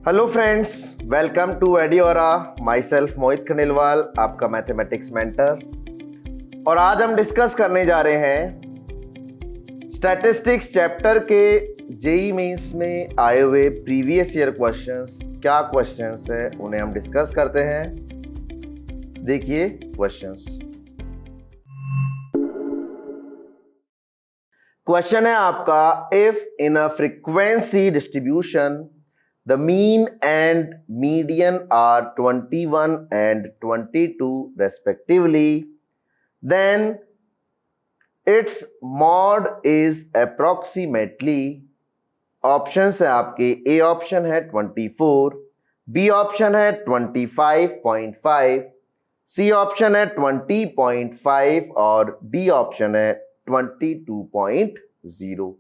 Hello friends, welcome to Adiora. Myself Mohit Khanilwal, आपका mathematics mentor. और आज हम डिस्कस करने जा रहे हैं स्टैटिस्टिक्स चैप्टर के जेईई मेंस में आए हुए प्रीवियस ईयर क्वेश्चंस। क्या क्वेश्चंस है उन्हें हम डिस्कस करते हैं। देखिए क्वेश्चंस। क्वेश्चन है आपका, if in a frequency distribution the mean and median are 21 and 22 respectively, then its mod is approximately, options है आपके, ए ऑप्शन है 24, बी ऑप्शन है 25.5, सी ऑप्शन है 20.5 और डी ऑप्शन है 22.0।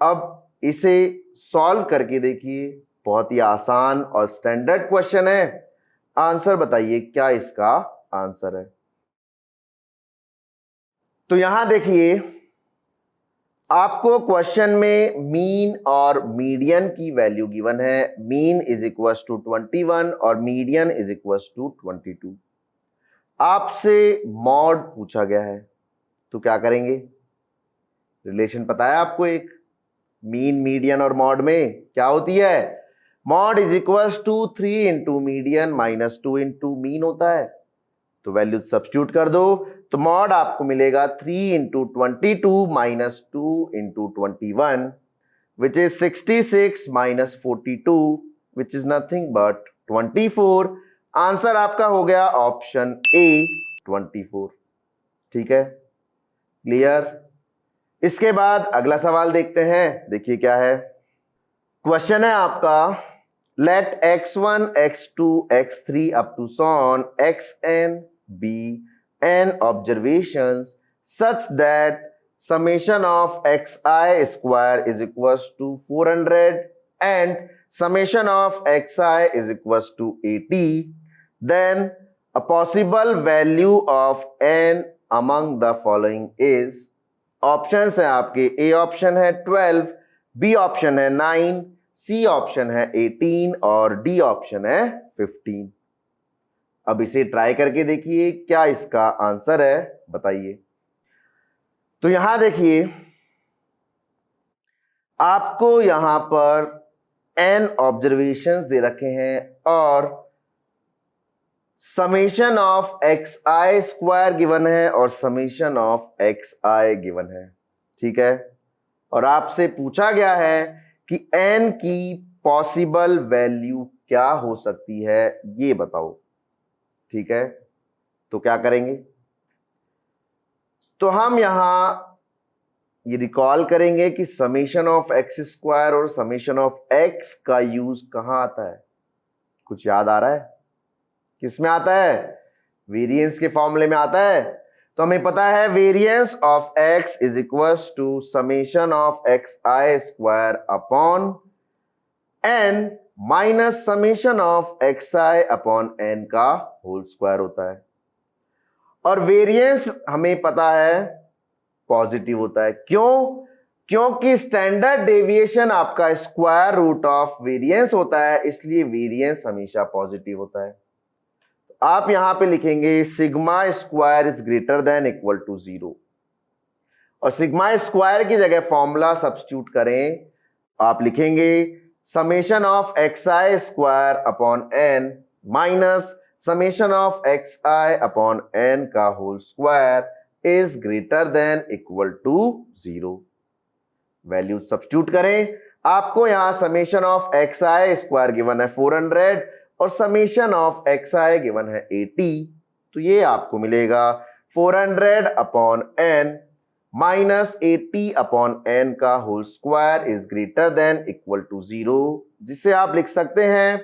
अब इसे सॉल्व करके देखिए, बहुत ही आसान और स्टैंडर्ड क्वेश्चन है। आंसर बताइए क्या इसका आंसर है। तो यहां देखिए, आपको क्वेश्चन में मीन और मीडियन की वैल्यू गिवन है। मीन इज इक्वल टू 21 और मीडियन इज इक्वल टू 22। आपसे मॉड पूछा गया है, तो क्या करेंगे। रिलेशन पता है आपको, एक मीन मीडियन और मॉड में क्या होती है। Mode is equal to 3 into median minus 2 into mean होता है। तो वैल्यू सब्स्टिट्यूट कर दो, तो मॉड आपको मिलेगा 3 into 22 minus 2 into 21 which is 66 minus 42 which is nothing but 24। Answer आपका हो गया ऑप्शन ए 24। ठीक है, क्लियर। इसके बाद अगला सवाल देखते हैं। देखिए क्या है। क्वेश्चन है आपका, let x1 x2 x3 up to सॉन xn be n observations such that summation of xi square is equals to 400 and summation of xi is equals to 80, then a possible value of n among the following is। Options है आपके, A option है 12, B option है 9, C option है 18 और D option है 15। अब इसे try करके देखिए क्या इसका आंसर है, बताइए। तो यहां देखिए, आपको यहां पर n ऑब्जर्वेशंस दे रखे हैं और summation of x i square given है और summation of x i given है। ठीक है, और आपसे पूछा गया है कि n की पॉसिबल वैल्यू क्या हो सकती है, ये बताओ। ठीक है, तो क्या करेंगे। तो हम यहां ये रिकॉल करेंगे कि समेशन ऑफ एक्स स्क्वायर और समेशन ऑफ एक्स का यूज कहां आता है। कुछ याद आ रहा है, किस में आता है। वेरिएंस के फॉर्मूले में आता है। तो हमें पता है variance of x is equal to summation of x i square upon n minus summation of x i upon n का होल स्क्वायर होता है। और वेरिएंस हमें पता है पॉजिटिव होता है। क्यों? क्योंकि स्टैंडर्ड डेविएशन आपका स्क्वायर रूट ऑफ वेरिएंस होता है, इसलिए वेरिएंस हमेशा पॉजिटिव होता है। आप यहां पे लिखेंगे sigma square is greater than equal to 0 और सिग्मा स्क्वायर की जगह फॉर्मूला सब्स्टिट्यूट करें। आप लिखेंगे summation of x i square upon n minus summation of x i upon n का whole square is greater than equal to 0। Value substitute करें। आपको यहां summation of x i square given है 400 और summation of x i given है 80। तो ये आपको मिलेगा 400 upon n minus 80 upon n का whole square is greater than equal to 0, जिसे आप लिख सकते हैं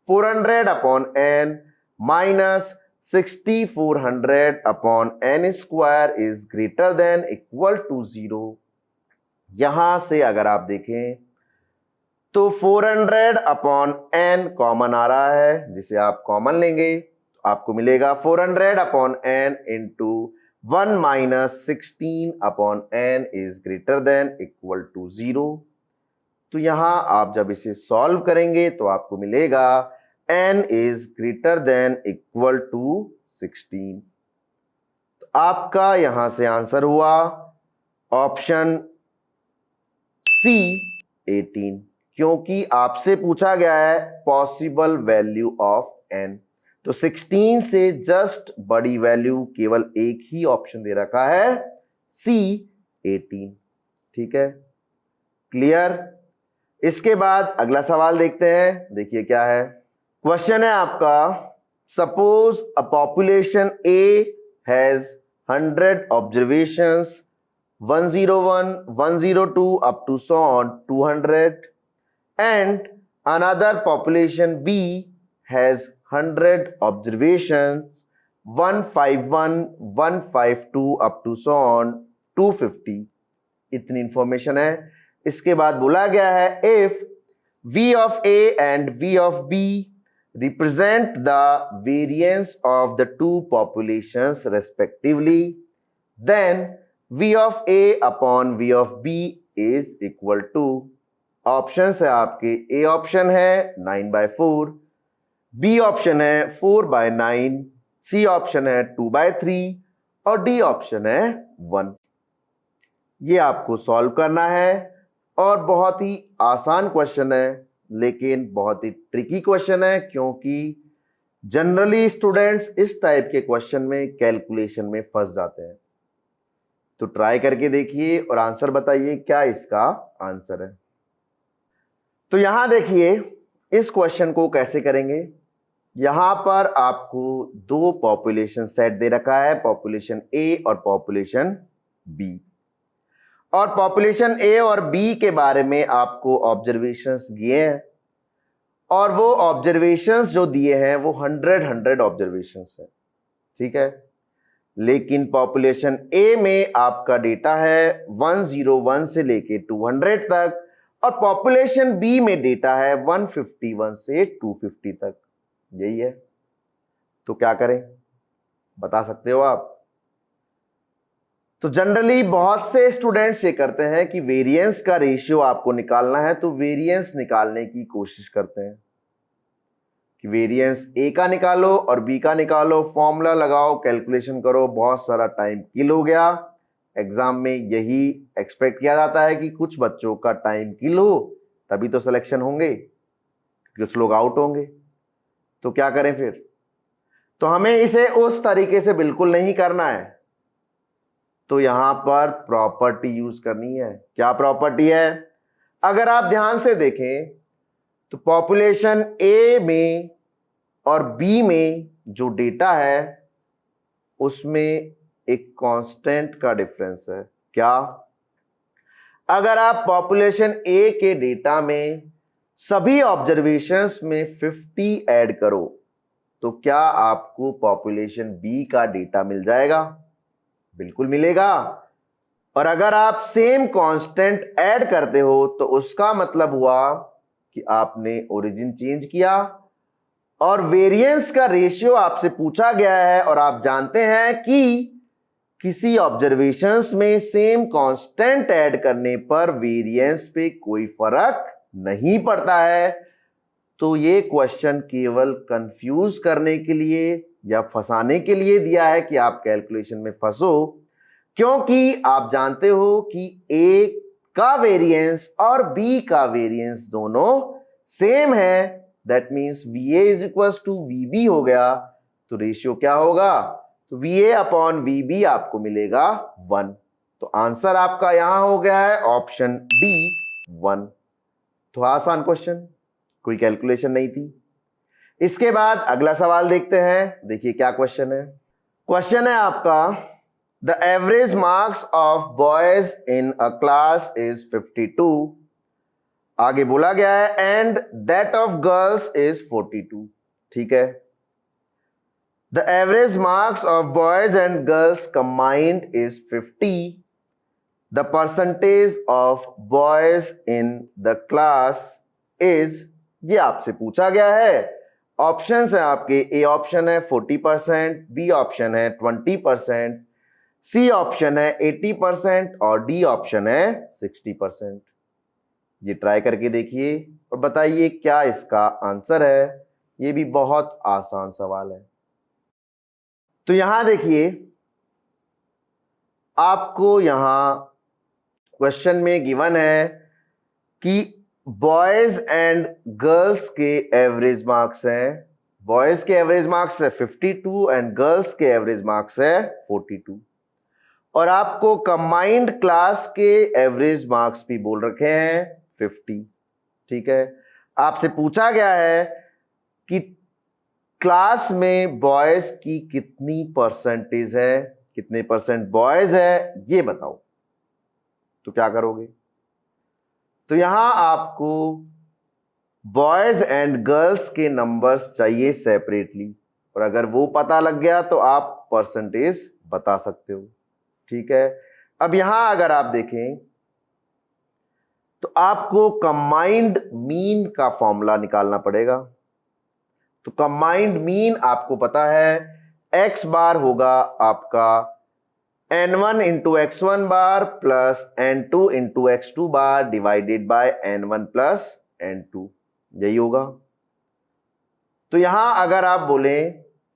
400 upon n minus 6400 upon n square is greater than equal to 0। यहां से अगर आप देखें तो 400 अपॉन एन कॉमन आ रहा है, जिसे आप कॉमन लेंगे तो आपको मिलेगा 400 upon n into 1 minus 16 upon n is greater than equal to 0। तो यहां आप जब इसे सॉल्व करेंगे तो आपको मिलेगा n is greater than equal to 16। तो आपका यहां से आंसर हुआ ऑप्शन सी 18, क्योंकि आपसे पूछा गया है पॉसिबल वैल्यू ऑफ n। तो 16 से जस्ट बड़ी वैल्यू केवल एक ही ऑप्शन दे रखा है, सी 18। ठीक है, क्लियर। इसके बाद अगला सवाल देखते हैं, देखिए क्या है। क्वेश्चन है आपका, suppose a population A has 100 observations 101, 102 up to so on 200, and another population B has 100 observations 151, 152 up to so on 250। इतनी इंफॉर्मेशन है। इसके बाद बोला गया है if V of A and V of B represent the variance of the two populations respectively, then V of A upon V of B is equal to, option है आपके, A option है 9/4, B option है 4/9, C option है 2/3 और D option है 1। ये आपको solve करना है और बहुत ही आसान क्वेश्चन है, लेकिन बहुत ही ट्रिकी क्वेश्चन है, क्योंकि जनरली स्टूडेंट्स इस टाइप के क्वेश्चन में कैलकुलेशन में फंस जाते हैं। तो ट्राई करके देखिए और आंसर बताइए क्या इसका आंसर है। तो यहां देखिए इस क्वेश्चन को कैसे करेंगे। यहां पर आपको दो पॉपुलेशन सेट दे रखा है, पॉपुलेशन ए और पॉपुलेशन बी, और पॉपुलेशन ए और बी के बारे में आपको ऑब्जर्वेशंस दिए हैं, और वो ऑब्जर्वेशंस जो दिए हैं वो 100 ऑब्जर्वेशंस है। ठीक है, लेकिन पॉपुलेशन ए में आपका डेटा है 101 से लेके 200 तक, और पॉपुलेशन बी में डेटा है 151 से 250 तक। यही है। तो क्या करें, बता सकते हो आप। तो जनरली बहुत से स्टूडेंट्स ये करते हैं कि वेरिएंस का रेशियो आपको निकालना है, तो वेरिएंस निकालने की कोशिश करते हैं कि वेरिएंस ए का निकालो और बी का निकालो, फॉर्मूला लगाओ, कैलकुलेशन करो, बहुत सारा टाइम किल हो गया। एग्जाम में यही एक्सपेक्ट किया जाता है कि कुछ बच्चों का टाइम किल हो, तभी तो सिलेक्शन होंगे, कुछ लोग आउट होंगे। तो क्या करें फिर। तो हमें इसे उस तरीके से बिल्कुल नहीं करना है, तो यहां पर प्रॉपर्टी यूज करनी है। क्या प्रॉपर्टी है, अगर आप ध्यान से देखें तो पॉपुलेशन ए में और बी में जो डेटा है उसमें एक कांस्टेंट का डिफरेंस है। क्या, अगर आप पॉपुलेशन ए के डेटा में सभी ऑब्जर्वेशंस में 50 ऐड करो तो क्या आपको पॉपुलेशन बी का डेटा मिल जाएगा? बिल्कुल मिलेगा। और अगर आप सेम कांस्टेंट ऐड करते हो तो उसका मतलब हुआ कि आपने ओरिजिन चेंज किया, और वेरिएंस का रेशियो आपसे पूछा गया है, और आप जानते हैं कि किसी ऑब्जर्वेशंस में सेम कांस्टेंट ऐड करने पर वेरिएंस पे कोई फर्क नहीं पड़ता है। तो ये क्वेश्चन केवल कंफ्यूज करने के लिए या फंसाने के लिए दिया है कि आप कैलकुलेशन में फंसो, क्योंकि आप जानते हो कि ए का वेरिएंस और बी का वेरिएंस दोनों सेम है। That means VA is equal to VB हो गया। तो रेशियो क्या होगा, तो VA अपॉन VB आपको मिलेगा 1। तो आंसर आपका यहां हो गया है ऑप्शन डी 1। तो आसान क्वेश्चन, कोई कैलकुलेशन नहीं थी। इसके बाद अगला सवाल देखते हैं, देखिए क्या क्वेश्चन है। क्वेश्चन है आपका, the average marks of boys in a class is 52। आगे बोला गया है and that of girls is 42। ठीक है, the average marks of boys and girls combined is 50। The percentage of boys in the class is, ये आपसे पूछा गया है। ऑप्शंस है आपके, ए ऑप्शन है 40%, बी ऑप्शन है 20%, सी ऑप्शन है 80% और डी ऑप्शन है 60%। ये ट्राई करके देखिए और बताइए क्या इसका आंसर है। ये भी बहुत आसान सवाल है। तो यहां देखिए, आपको यहां क्वेश्चन में गिवन है कि बॉयज एंड गर्ल्स के एवरेज मार्क्स हैं। बॉयज के एवरेज मार्क्स है 52 एंड गर्ल्स के एवरेज मार्क्स है 42। और आपको कंबाइंड क्लास के एवरेज मार्क्स भी बोल रखे हैं 50। ठीक है, आपसे पूछा गया है कि क्लास में बॉयज की कितनी परसेंटेज है, कितने परसेंट बॉयज है ये बताओ। तो क्या करोगे? तो यहां आपको बॉयज एंड गर्ल्स के नंबर्स चाहिए सेपरेटली, और अगर वो पता लग गया तो आप परसेंटेज बता सकते हो। ठीक है, अब यहां अगर आप देखें तो आपको कंबाइंड मीन का फॉर्मूला निकालना पड़ेगा। तो कंबाइंड मीन आपको पता है x बार होगा आपका n1 into x1 bar plus n2 into x2 bar divided by n1 plus n2, यही होगा। तो यहां अगर आप बोलें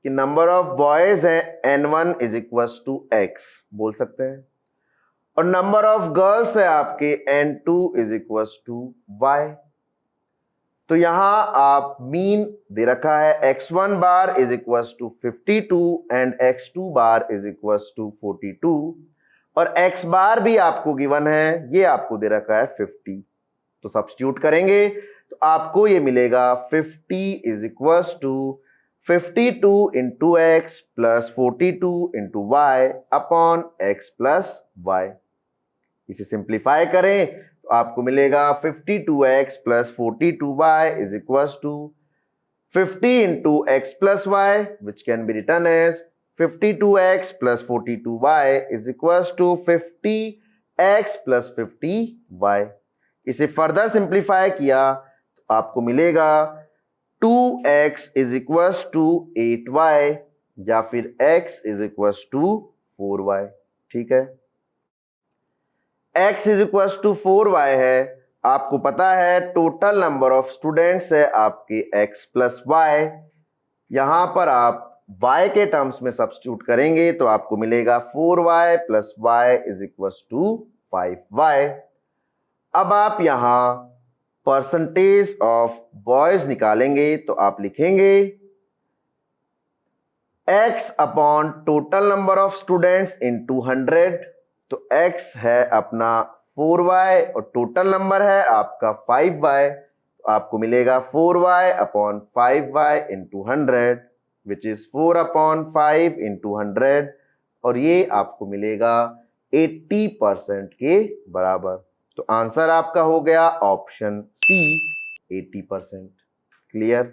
कि नंबर ऑफ बॉयज है n1 is equal to x बोल सकते हैं, और नंबर ऑफ गर्ल्स है आपके n2 is equal to y। तो यहां आप मीन दे रखा है x1 bar is equal to 52 and x2 bar is equal to 42, और x बार भी आपको गिवन है, ये आपको दे रखा है 50। तो सब्स्टिट्यूट करेंगे तो आपको ये मिलेगा 50 is equal to 52 into x plus 42 into y upon x plus y. इसे सिंप्लीफाई करें तो आपको मिलेगा 52x plus 42y is equal to 50 into x plus y, which can be written as 52x plus 42y is equal to 50x plus 50y। इसे further simplify किया तो आपको मिलेगा 2x is equal to 8y या फिर x is equal to 4y। ठीक है, x is equal to 4y है। आपको पता है टोटल नंबर ऑफ स्टूडेंट्स है आपके x प्लस वाई। यहां पर आप y के टर्म्स में सब्स्टिट्यूट करेंगे तो आपको मिलेगा 4y plus y is equal to 5y। अब आप यहां परसेंटेज ऑफ बॉयज निकालेंगे तो आप लिखेंगे x upon total number of students in 200। तो x है अपना 4y और टोटल नंबर है आपका 5y, तो आपको मिलेगा 4y upon 5y in 200 which is 4 upon 5 इन 200, और ये आपको मिलेगा 80% के बराबर। तो आंसर आपका हो गया ऑप्शन सी 80%। क्लियर?